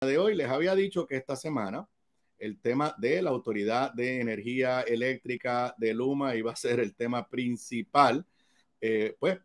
de hoy les había dicho que esta semana el tema de la Autoridad de Energía Eléctrica de Luma iba a ser el tema principal, pues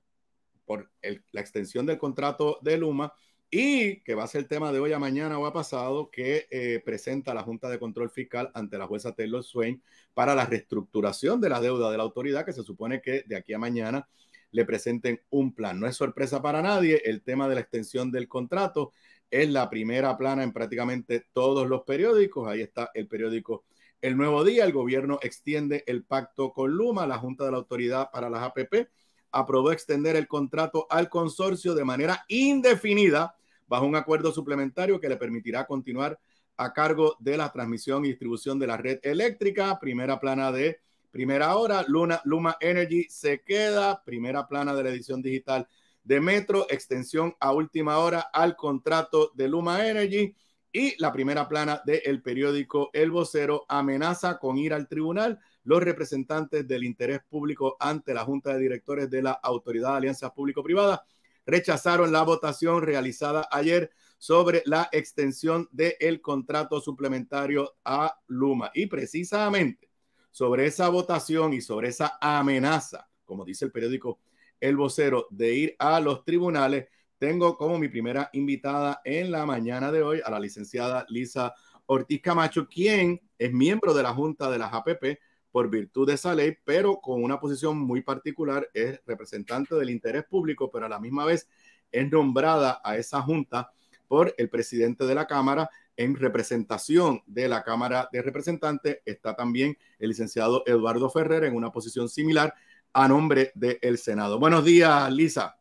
por la extensión del contrato de Luma, y que va a ser el tema de hoy a mañana o a pasado, que presenta la Junta de Control Fiscal ante la jueza Taylor Swain para la reestructuración de la deuda de la autoridad, que se supone que de aquí a mañana le presenten un plan. No es sorpresa para nadie, el tema de la extensión del contrato es la primera plana en prácticamente todos los periódicos. Ahí está el periódico El Nuevo Día. El gobierno extiende el pacto con Luma. La Junta de la Autoridad para las APP aprobó extender el contrato al consorcio de manera indefinida bajo un acuerdo suplementario que le permitirá continuar a cargo de la transmisión y distribución de la red eléctrica. Primera plana de primera hora, Luma Energy se queda. Primera plana de la edición digital de Metro, extensión a última hora al contrato de Luma Energy. Y la primera plana del periódico El Vocero, amenaza con ir al tribunal los representantes del interés público ante la Junta de Directores de la Autoridad de Alianzas Público-Privadas. Rechazaron la votación realizada ayer sobre la extensión del contrato suplementario a Luma. Y precisamente sobre esa votación y sobre esa amenaza, como dice el periódico El Vocero, de ir a los tribunales, tengo como mi primera invitada en la mañana de hoy a la licenciada Lisa Ortiz Camacho, quien es miembro de la Junta de las APP por virtud de esa ley, pero con una posición muy particular. Es representante del interés público, pero a la misma vez es nombrada a esa junta por el presidente de la Cámara. En representación de la Cámara de Representantes está también el licenciado Eduardo Ferrer en una posición similar a nombre del Senado. Buenos días, Lisa.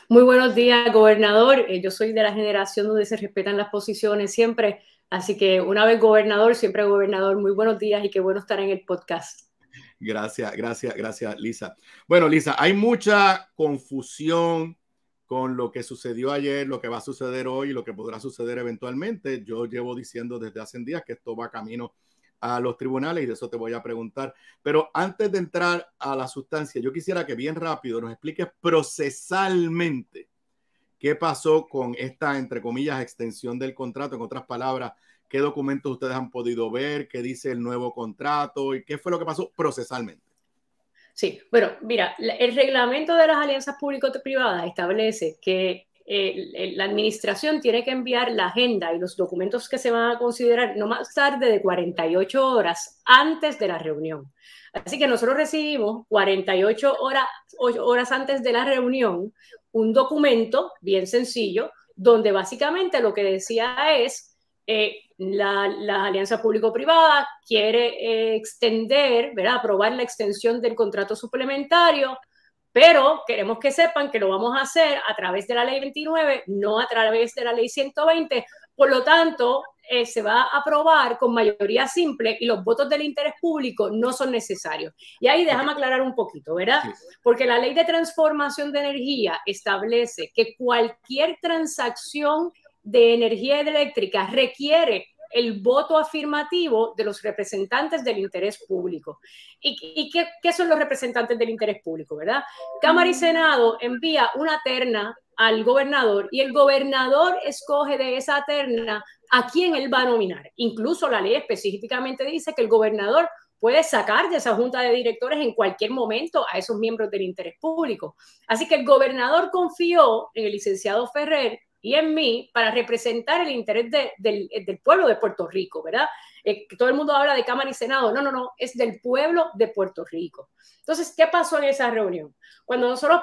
Muy buenos días, gobernador. Yo soy de la generación donde se respetan las posiciones siempre. Así que una vez gobernador, siempre gobernador. Muy buenos días y qué bueno estar en el podcast. Gracias, Lisa. Bueno, Lisa, hay mucha confusión con lo que sucedió ayer, lo que va a suceder hoy y lo que podrá suceder eventualmente. Yo llevo diciendo desde hace días que esto va camino a los tribunales y de eso te voy a preguntar. Pero antes de entrar a la sustancia, yo quisiera que bien rápido nos expliques procesalmente qué pasó con esta, entre comillas, extensión del contrato. En otras palabras, qué documentos ustedes han podido ver, qué dice el nuevo contrato y qué fue lo que pasó procesalmente. Sí, bueno, mira, el reglamento de las alianzas público-privadas establece que la administración tiene que enviar la agenda y los documentos que se van a considerar no más tarde de 48 horas antes de la reunión. Así que nosotros recibimos 48 horas antes de la reunión un documento bien sencillo donde básicamente lo que decía es la alianza público-privada quiere extender, ¿verdad? Aprobar la extensión del contrato suplementario, pero queremos que sepan que lo vamos a hacer a través de la ley 29, no a través de la ley 120. Por lo tanto, se va a aprobar con mayoría simple y los votos del interés público no son necesarios. Y ahí déjame aclarar un poquito, ¿verdad? Porque la ley de transformación de energía establece que cualquier transacción de energía eléctrica requiere el voto afirmativo de los representantes del interés público. ¿Y qué son los representantes del interés público, verdad? Cámara y Senado envía una terna al gobernador y el gobernador escoge de esa terna a quién él va a nominar. Incluso la ley específicamente dice que el gobernador puede sacar de esa junta de directores en cualquier momento a esos miembros del interés público. Así que el gobernador confió en el licenciado Ferrer y en mí para representar el interés del pueblo de Puerto Rico, ¿verdad? Todo el mundo habla de Cámara y Senado. No, no, no, es del pueblo de Puerto Rico. Entonces, ¿qué pasó en esa reunión? Cuando nosotros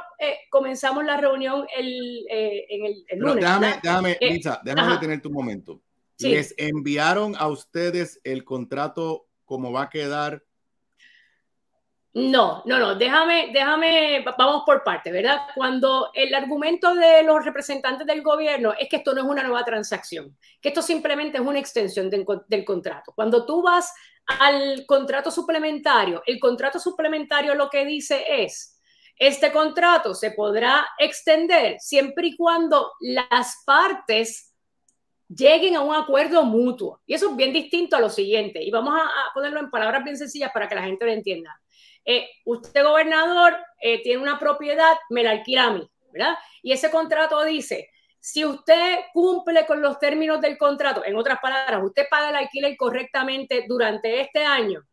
comenzamos la reunión el lunes. Déjame, Lisa, déjame detenerte un momento. Sí. ¿Les enviaron a ustedes el contrato como va a quedar? No, déjame, vamos por partes, ¿verdad? Cuando el argumento de los representantes del gobierno es que esto no es una nueva transacción, que esto simplemente es una extensión del contrato. Cuando tú vas al contrato suplementario, el contrato suplementario lo que dice es, este contrato se podrá extender siempre y cuando las partes lleguen a un acuerdo mutuo. Y eso es bien distinto a lo siguiente, y vamos a ponerlo en palabras bien sencillas para que la gente lo entienda. Usted, gobernador, tiene una propiedad, me la alquila a mí, ¿verdad? Y ese contrato dice si usted cumple con los términos del contrato, en otras palabras, usted paga el alquiler correctamente durante este año,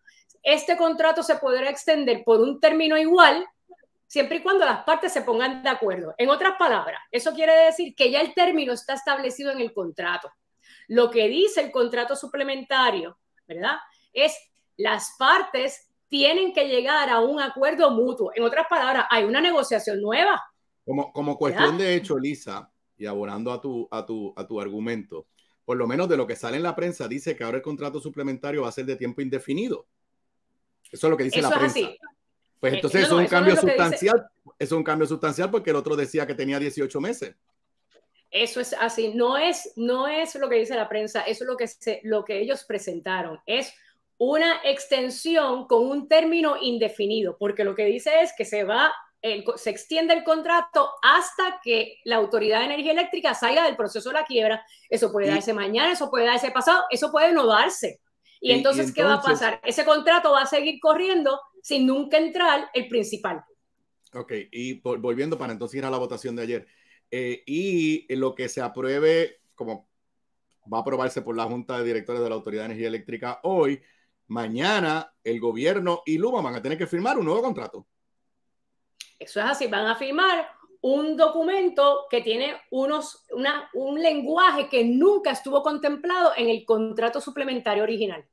este contrato se podrá extender por un término igual, siempre y cuando las partes se pongan de acuerdo. En otras palabras, eso quiere decir que ya el término está establecido en el contrato. Lo que dice el contrato suplementario, ¿verdad?, es las partes tienen que llegar a un acuerdo mutuo. En otras palabras, hay una negociación nueva. Como cuestión de hecho, Lisa, y abonando a tu argumento, por lo menos de lo que sale en la prensa, dice que ahora el contrato suplementario va a ser de tiempo indefinido. Eso es lo que dice la prensa. Así. Pues entonces eso es un cambio sustancial. Es un cambio sustancial porque el otro decía que tenía 18 meses. Eso es así. No es lo que dice la prensa, eso es lo que ellos presentaron. Es una extensión con un término indefinido, porque lo que dice es que se extiende el contrato hasta que la Autoridad de Energía Eléctrica salga del proceso de la quiebra. Eso puede darse mañana, eso puede darse pasado, eso puede no darse. Y entonces, ¿qué va a pasar? Ese contrato va a seguir corriendo sin nunca entrar el principal. Ok, y volviendo para entonces ir a la votación de ayer. Y lo que se apruebe, como va a aprobarse por la Junta de Directores de la Autoridad de Energía Eléctrica hoy, mañana el gobierno y Luma van a tener que firmar un nuevo contrato. Eso es así, van a firmar un documento que tiene un lenguaje que nunca estuvo contemplado en el contrato suplementario original.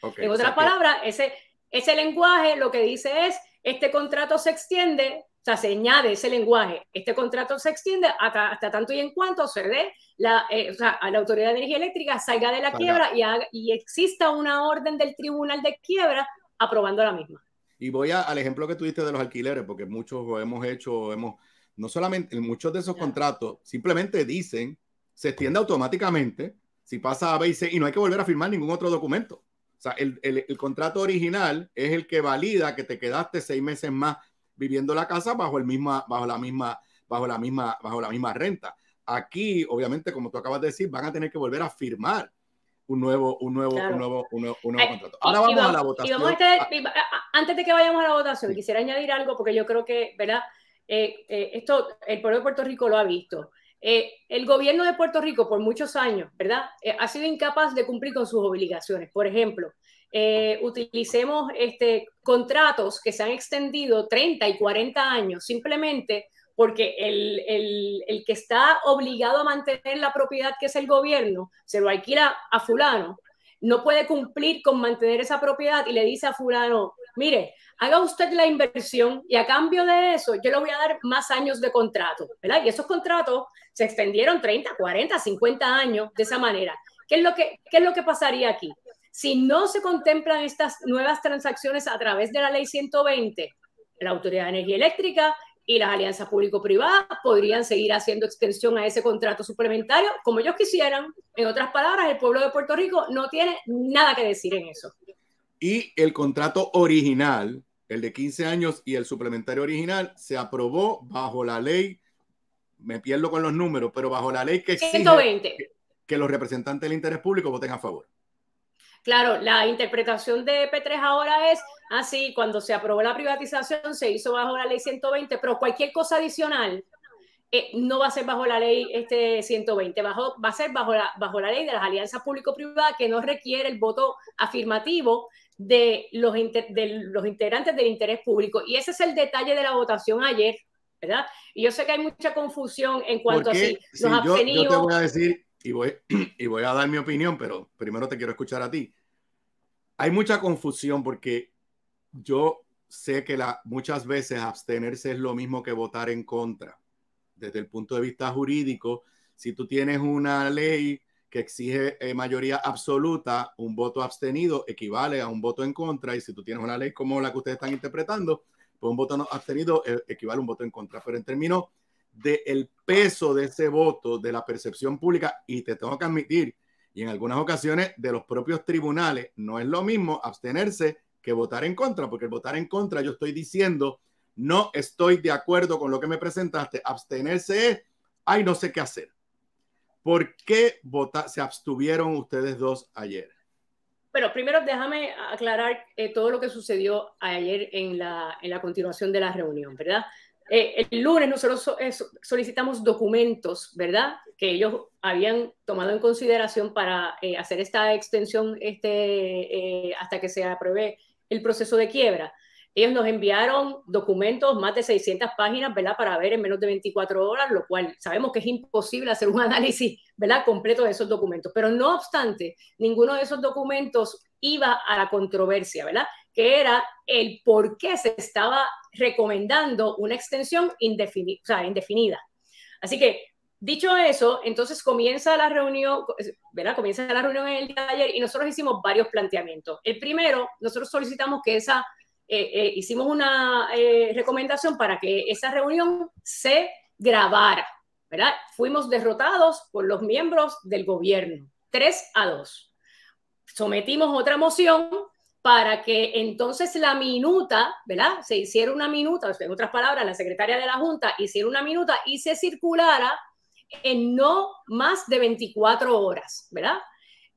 Okay, en otras palabras, ese lenguaje lo que dice es, este contrato se extiende, o sea, se añade ese lenguaje, este contrato se extiende hasta tanto y en cuanto se dé a la Autoridad de Energía Eléctrica salga de la quiebra y exista una orden del Tribunal de Quiebra aprobando la misma. Y voy al ejemplo que tú diste de los alquileres, porque muchos lo hemos hecho, no solamente en muchos de esos contratos, simplemente dicen, se extiende automáticamente si pasa a B y C y no hay que volver a firmar ningún otro documento. O sea, el contrato original es el que valida que te quedaste 6 meses más viviendo la casa bajo la misma renta. Aquí, obviamente, como tú acabas de decir, van a tener que volver a firmar un nuevo contrato. Ahora vamos a la votación. Antes de que vayamos a la votación, sí, quisiera añadir algo porque yo creo que, ¿verdad? Esto el pueblo de Puerto Rico lo ha visto. El gobierno de Puerto Rico por muchos años, ¿verdad? Ha sido incapaz de cumplir con sus obligaciones. Por ejemplo, utilicemos contratos que se han extendido 30 y 40 años simplemente porque el que está obligado a mantener la propiedad, que es el gobierno, se lo alquila a fulano, no puede cumplir con mantener esa propiedad y le dice a fulano, mire, haga usted la inversión y a cambio de eso yo le voy a dar más años de contrato, ¿verdad? Y esos contratos se extendieron 30, 40, 50 años de esa manera. ¿Qué es lo que pasaría aquí? Si no se contemplan estas nuevas transacciones a través de la Ley 120, la Autoridad de Energía Eléctrica y las alianzas público-privadas podrían seguir haciendo extensión a ese contrato suplementario como ellos quisieran. En otras palabras, el pueblo de Puerto Rico no tiene nada que decir en eso. Y el contrato original, el de 15 años y el suplementario original, se aprobó bajo la ley, me pierdo con los números, pero bajo la ley que exige 120. Que los representantes del interés público voten a favor. Claro, la interpretación de P3 ahora es así, cuando se aprobó la privatización se hizo bajo la ley 120, pero cualquier cosa adicional no va a ser bajo la ley 120, va a ser bajo la ley de las alianzas público-privadas que no requiere el voto afirmativo de los integrantes del interés público. Y ese es el detalle de la votación ayer, ¿verdad? Y yo sé que hay mucha confusión en cuanto a si nos abstenimos. Yo te voy a decir, y voy a dar mi opinión, pero primero te quiero escuchar a ti. Hay mucha confusión porque yo sé que muchas veces abstenerse es lo mismo que votar en contra. Desde el punto de vista jurídico, si tú tienes una ley que exige mayoría absoluta, un voto abstenido equivale a un voto en contra, y si tú tienes una ley como la que ustedes están interpretando, pues un voto no abstenido equivale a un voto en contra. Pero en términos del peso de ese voto, de la percepción pública, y te tengo que admitir, y en algunas ocasiones de los propios tribunales, no es lo mismo abstenerse que votar en contra, porque el votar en contra yo estoy diciendo, no estoy de acuerdo con lo que me presentaste. Abstenerse es, ay, no sé qué hacer. ¿Por qué se abstuvieron ustedes dos ayer? Bueno, primero déjame aclarar todo lo que sucedió ayer en la continuación de la reunión, ¿verdad? el lunes nosotros solicitamos documentos, ¿verdad? Que ellos habían tomado en consideración para hacer esta extensión hasta que se apruebe el proceso de quiebra. Ellos nos enviaron documentos, más de 600 páginas, ¿verdad? Para ver en menos de 24 horas, lo cual sabemos que es imposible hacer un análisis, ¿verdad? Completo de esos documentos. Pero no obstante, ninguno de esos documentos iba a la controversia, ¿verdad? Que era el por qué se estaba recomendando una extensión indefinida. Así que, dicho eso, entonces comienza la reunión, ¿verdad? Comienza la reunión en el día de ayer y nosotros hicimos varios planteamientos. El primero, nosotros solicitamos que hicimos una recomendación para que esa reunión se grabara, ¿verdad? Fuimos derrotados por los miembros del gobierno, 3-2. Sometimos otra moción para que entonces la minuta, ¿verdad? Se hiciera una minuta, en otras palabras, la secretaria de la Junta hiciera una minuta y se circulara en no más de 24 horas, ¿verdad?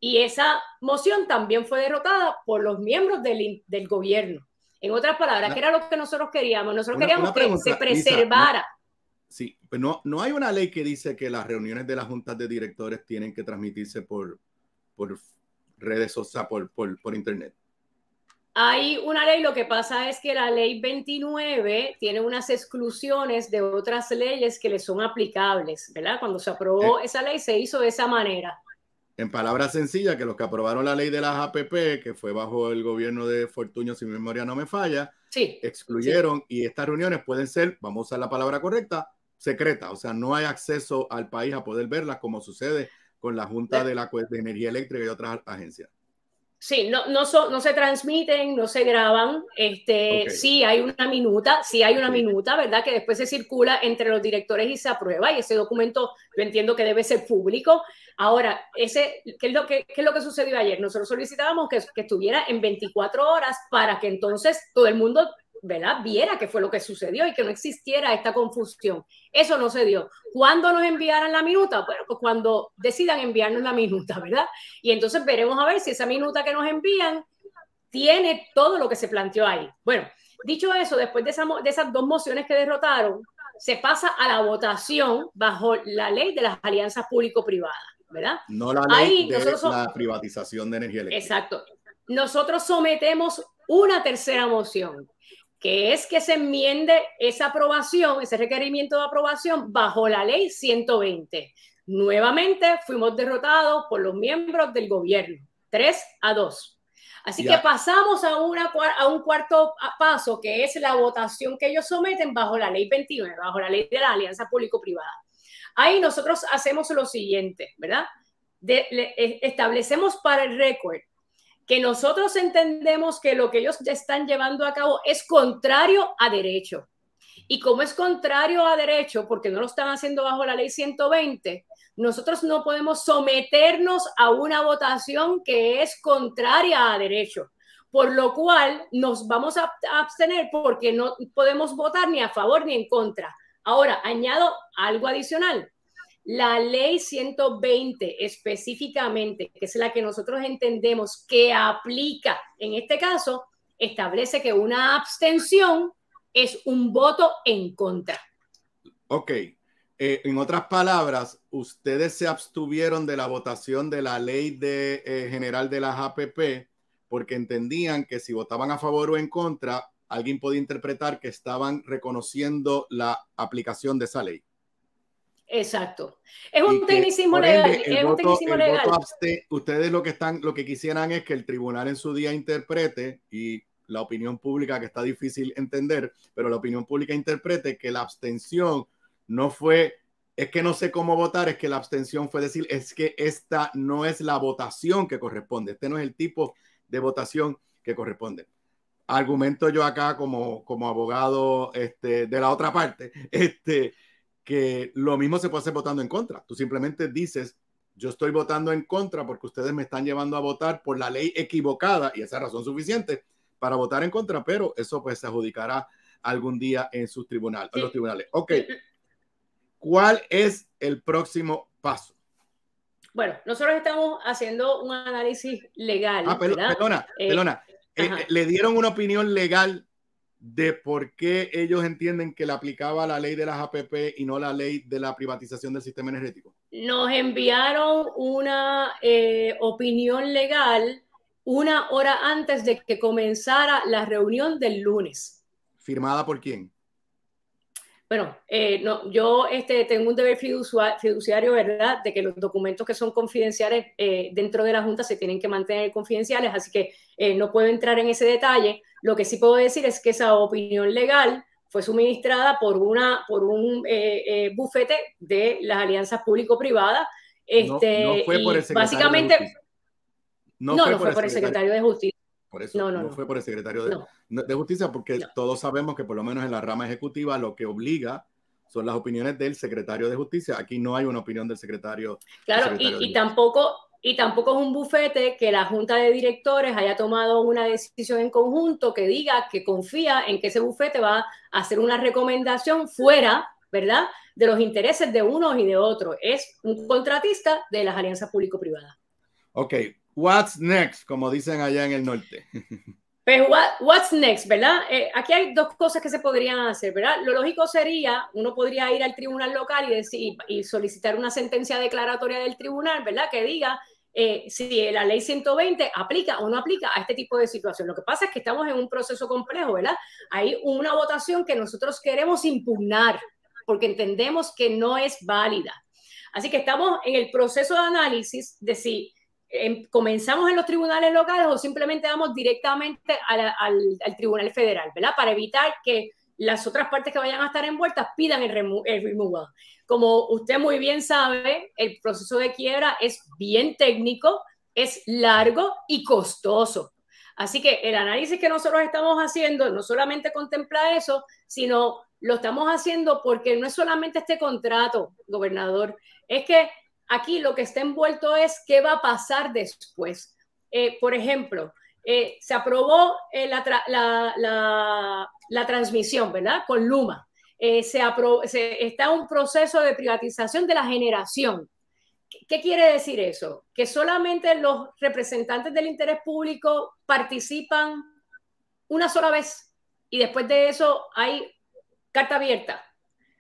Y esa moción también fue derrotada por los miembros del gobierno. En otras palabras, ¿qué era lo que nosotros queríamos? Nosotros queríamos que se preservara. Lisa, sí, pues no hay una ley que dice que las reuniones de las juntas de directores tienen que transmitirse por redes sociales, por internet. Hay una ley, lo que pasa es que la ley 29 tiene unas exclusiones de otras leyes que le son aplicables, ¿verdad? Cuando se aprobó esa ley se hizo de esa manera. En palabras sencillas, que los que aprobaron la ley de las APP, que fue bajo el gobierno de Fortuño, si mi memoria no me falla, sí, excluyeron, sí. Y estas reuniones pueden ser, vamos a usar la palabra correcta, secretas. O sea, no hay acceso al país a poder verlas como sucede con la Junta de Energía Eléctrica y otras agencias. Sí, no se transmiten, no se graban. Okay. Sí hay una minuta, ¿verdad? Que después se circula entre los directores y se aprueba. Y ese documento yo entiendo que debe ser público. Ahora, ¿qué es lo que sucedió ayer? Nosotros solicitábamos que estuviera en 24 horas para que entonces todo el mundo, ¿verdad?, viera qué fue lo que sucedió y que no existiera esta confusión. Eso no se dio. ¿Cuándo nos enviaran la minuta? Bueno, pues cuando decidan enviarnos la minuta, ¿verdad? Y entonces veremos a ver si esa minuta que nos envían tiene todo lo que se planteó ahí. Bueno, dicho eso, después de esas dos mociones que derrotaron, se pasa a la votación bajo la ley de las alianzas público-privadas, ¿verdad? No la ley de la privatización de energía eléctrica. Exacto. Nosotros sometemos una tercera moción, que es que se enmiende esa aprobación, ese requerimiento de aprobación bajo la ley 120. Nuevamente fuimos derrotados por los miembros del gobierno, 3-2. Así que pasamos a un cuarto paso, que es la votación que ellos someten bajo la ley 29, bajo la ley de la alianza público-privada. Ahí nosotros hacemos lo siguiente, ¿verdad? Establecemos para el récord que nosotros entendemos que lo que ellos están llevando a cabo es contrario a derecho. Y como es contrario a derecho, porque no lo están haciendo bajo la ley 120, nosotros no podemos someternos a una votación que es contraria a derecho, por lo cual nos vamos a abstener porque no podemos votar ni a favor ni en contra. Ahora, añado algo adicional. La ley 120 específicamente, que es la que nosotros entendemos que aplica en este caso, establece que una abstención es un voto en contra. Ok. En otras palabras, ustedes se abstuvieron de la votación de la ley general de las APP porque entendían que si votaban a favor o en contra, alguien podía interpretar que estaban reconociendo la aplicación de esa ley. Exacto. Es un tecnicismo legal. Ustedes lo que quisieran es que el tribunal en su día interprete, y la opinión pública, que está difícil entender, pero la opinión pública interprete que la abstención no fue, es que no sé cómo votar, es que la abstención fue decir, es que esta no es la votación que corresponde, este no es el tipo de votación que corresponde. Argumento yo acá como abogado de la otra parte, que lo mismo se puede hacer votando en contra. Tú simplemente dices, yo estoy votando en contra porque ustedes me están llevando a votar por la ley equivocada, y esa es razón suficiente para votar en contra, pero eso pues se adjudicará algún día en sus tribunales, en los tribunales. Ok. ¿Cuál es el próximo paso? Bueno, nosotros estamos haciendo un análisis legal. Perdona. ¿Le dieron una opinión legal de por qué ellos entienden que le aplicaba la ley de las APP y no la ley de la privatización del sistema energético? Nos enviaron una opinión legal una hora antes de que comenzara la reunión del lunes. ¿Firmada por quién? Bueno, no, yo tengo un deber fiduciario, ¿verdad?, de que los documentos que son confidenciales dentro de la Junta se tienen que mantener confidenciales, así que no puedo entrar en ese detalle. Lo que sí puedo decir es que esa opinión legal fue suministrada por un bufete de las alianzas público-privadas. No fue por el secretario básicamente, de Justicia. No fue por el secretario de Justicia. Por eso, no fue por el secretario de Justicia, porque todos sabemos que por lo menos en la rama ejecutiva lo que obliga son las opiniones del secretario de Justicia. Aquí no hay una opinión del secretario. Claro, y tampoco es un bufete que la Junta de Directores haya tomado una decisión en conjunto que diga que confía en que ese bufete va a hacer una recomendación fuera, ¿verdad?, de los intereses de unos y de otros. Es un contratista de las alianzas público-privadas. Ok, what's next, como dicen allá en el norte. Pues, what's next, ¿verdad? Aquí hay dos cosas que se podrían hacer, ¿verdad? Lo lógico sería, uno podría ir al tribunal local y solicitar una sentencia declaratoria del tribunal, ¿verdad?, que diga si la ley 120 aplica o no aplica a este tipo de situación. Lo que pasa es que estamos en un proceso complejo, ¿verdad? Hay una votación que nosotros queremos impugnar porque entendemos que no es válida. Así que estamos en el proceso de análisis de si comenzamos en los tribunales locales o simplemente vamos directamente al Tribunal Federal, ¿verdad?, para evitar que las otras partes que vayan a estar envueltas pidan el removal. Como usted muy bien sabe, el proceso de quiebra es bien técnico, es largo y costoso. Así que el análisis que nosotros estamos haciendo no solamente contempla eso, sino lo estamos haciendo porque no es solamente este contrato, gobernador, es que aquí lo que está envuelto es qué va a pasar después. Por ejemplo, se aprobó la transmisión, ¿verdad?, con Luma. Está un proceso de privatización de la generación. ¿Qué quiere decir eso? Que solamente los representantes del interés público participan una sola vez y después de eso hay carta abierta.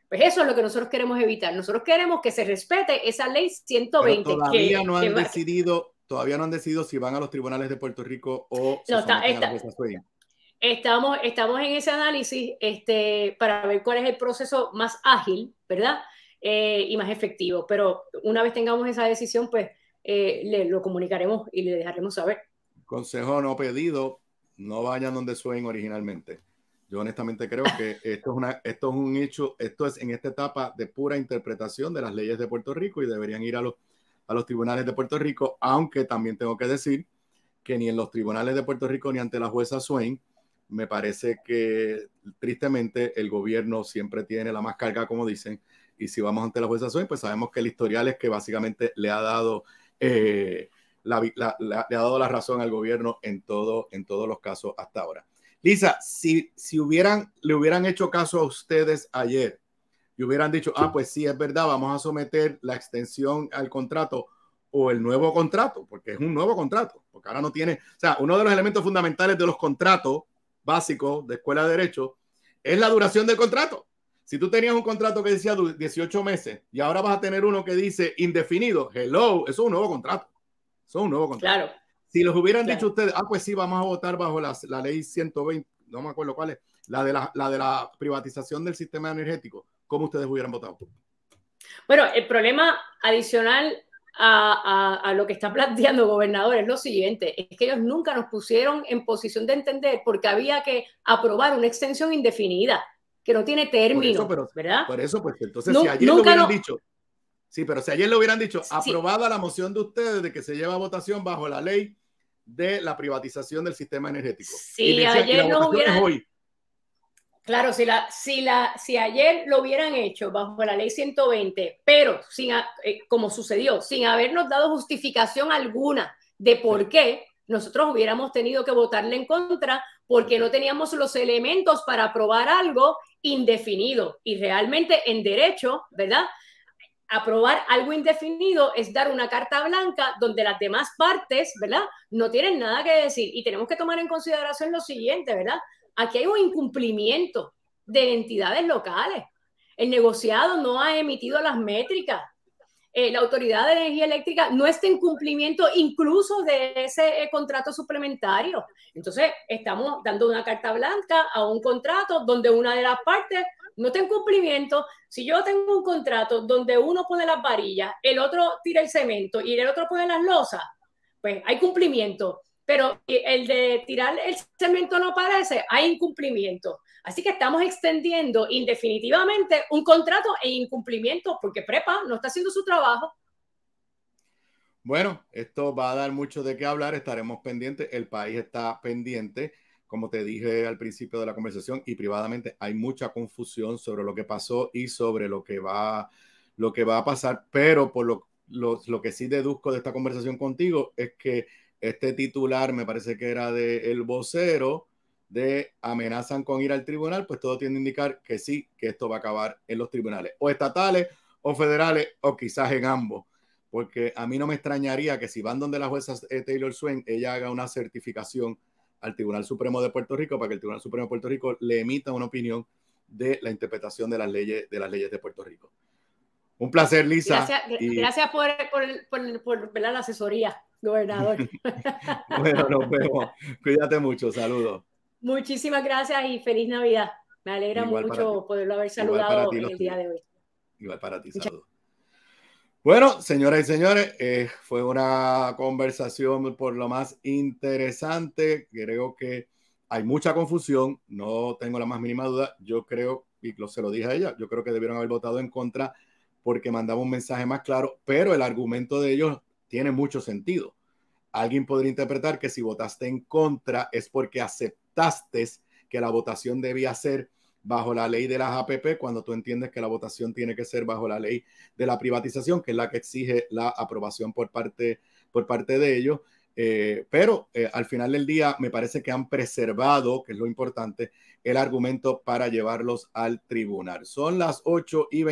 Pues eso es lo que nosotros queremos evitar. Nosotros queremos que se respete esa ley 120. Pero todavía no han decidido si van a los tribunales de Puerto Rico o se someten a la jueza Swain. Estamos en ese análisis para ver cuál es el proceso más ágil, ¿verdad?, y más efectivo. Pero una vez tengamos esa decisión, pues lo comunicaremos y le dejaremos saber. Consejo no pedido, no vayan donde Swain originalmente. Yo honestamente creo que esto es un hecho, esto es en esta etapa de pura interpretación de las leyes de Puerto Rico y deberían ir a los tribunales de Puerto Rico, aunque también tengo que decir que ni en los tribunales de Puerto Rico ni ante la jueza Swain, me parece que tristemente el gobierno siempre tiene la más carga, como dicen, y si vamos ante la jueza Swain, pues sabemos que el historial es que básicamente le ha dado le ha dado la razón al gobierno en todos los casos hasta ahora. Lisa, si le hubieran hecho caso a ustedes ayer y hubieran dicho, pues sí, es verdad, vamos a someter la extensión al contrato o el nuevo contrato, porque es un nuevo contrato, porque ahora no tiene, o sea, uno de los elementos fundamentales de los contratos básicos de Escuela de Derecho es la duración del contrato. Si tú tenías un contrato que decía 18 meses y ahora vas a tener uno que dice indefinido, hello, eso es un nuevo contrato. Eso es un nuevo contrato. Claro. Si los hubieran dicho ustedes, pues sí, vamos a votar bajo la ley 120, no me acuerdo cuál es, la de la privatización del sistema energético, ¿cómo ustedes hubieran votado? Bueno, el problema adicional a lo que está planteando el gobernador es lo siguiente, es que ellos nunca nos pusieron en posición de entender porque había que aprobar una extensión indefinida, que no tiene término, ¿verdad? Por eso, pues entonces si ayer lo hubieran dicho, sí, pero si ayer le hubieran dicho, aprobada la moción de ustedes de que se lleva a votación bajo la ley de la privatización del sistema energético. Sí, ayer no hubieran... Hoy. Claro, si ayer lo hubieran hecho bajo la ley 120, pero como sucedió, sin habernos dado justificación alguna de por qué, nosotros hubiéramos tenido que votarle en contra porque no teníamos los elementos para aprobar algo indefinido. Y realmente en derecho, ¿verdad?, aprobar algo indefinido es dar una carta blanca donde las demás partes, ¿verdad?, no tienen nada que decir. Y tenemos que tomar en consideración lo siguiente, ¿verdad? aquí hay un incumplimiento de entidades locales. El negociado no ha emitido las métricas. La Autoridad de Energía Eléctrica no está en cumplimiento incluso de ese contrato suplementario. Entonces, estamos dando una carta blanca a un contrato donde una de las partes no está en cumplimiento. Si yo tengo un contrato donde uno pone las varillas, el otro tira el cemento y el otro pone las losas, pues hay cumplimiento. Pero el de tirar el cemento no aparece, hay incumplimiento. Así que estamos extendiendo indefinitivamente un contrato en incumplimiento porque Prepa no está haciendo su trabajo. Bueno, esto va a dar mucho de qué hablar, estaremos pendientes, el país está pendiente, como te dije al principio de la conversación y privadamente, hay mucha confusión sobre lo que pasó y sobre lo que va a pasar, pero por lo que sí deduzco de esta conversación contigo es que este titular, me parece que era de El Vocero, de amenazan con ir al tribunal, pues todo tiende a indicar que sí, que esto va a acabar en los tribunales, o estatales, o federales, o quizás en ambos. Porque a mí no me extrañaría que si van donde la jueza Taylor Swain, ella haga una certificación al Tribunal Supremo de Puerto Rico para que el Tribunal Supremo de Puerto Rico le emita una opinión de la interpretación de las leyes de Puerto Rico. Un placer, Lisa. Gracias por la asesoría, gobernador. Bueno, nos vemos. Cuídate mucho. Saludos. Muchísimas gracias y feliz Navidad. Me alegra mucho poderlo haber saludado en el día de hoy. Igual para ti, saludos. Bueno, señoras y señores, fue una conversación por lo más interesante. Creo que hay mucha confusión, no tengo la más mínima duda. Yo creo, y se lo dije a ella, yo creo que debieron haber votado en contra porque mandaba un mensaje más claro, pero el argumento de ellos tiene mucho sentido. Alguien podría interpretar que si votaste en contra es porque aceptaste que la votación debía ser bajo la ley de las APP, cuando tú entiendes que la votación tiene que ser bajo la ley de la privatización, que es la que exige la aprobación por parte de ellos. Pero al final del día me parece que han preservado, que es lo importante, el argumento para llevarlos al tribunal. Son las 8:20.